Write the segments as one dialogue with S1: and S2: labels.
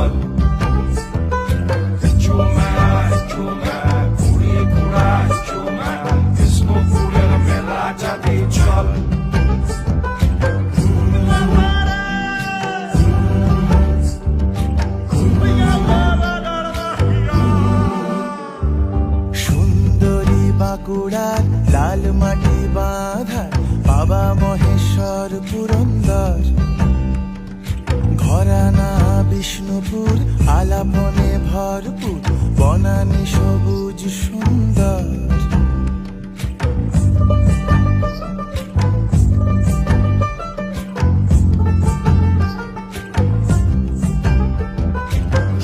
S1: চল চুমায় চুমায় ঘুরিয়ে ঘুরায় চুমায় কৃষ্ণপুরের মেলা যাবে চল
S2: সুন্দরী বাঁকুড়ার লাল মাটি বাঁধার বাবা মহেশ্বর পুরন্দর ঘরানা বিষ্ণুপুর আলাপনে ভরপুর বনানী সবুজ সুন্দর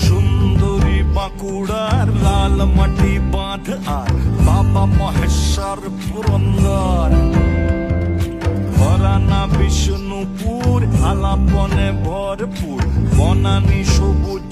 S1: সুন্দরী বাঁকুড়ার লাল মাটি বাঁধ আর বাবা মহেশ্বর পুরন্দর ঘরানা বিষ্ণুপুর আলাপনে ভরপুর বনানী সবুজ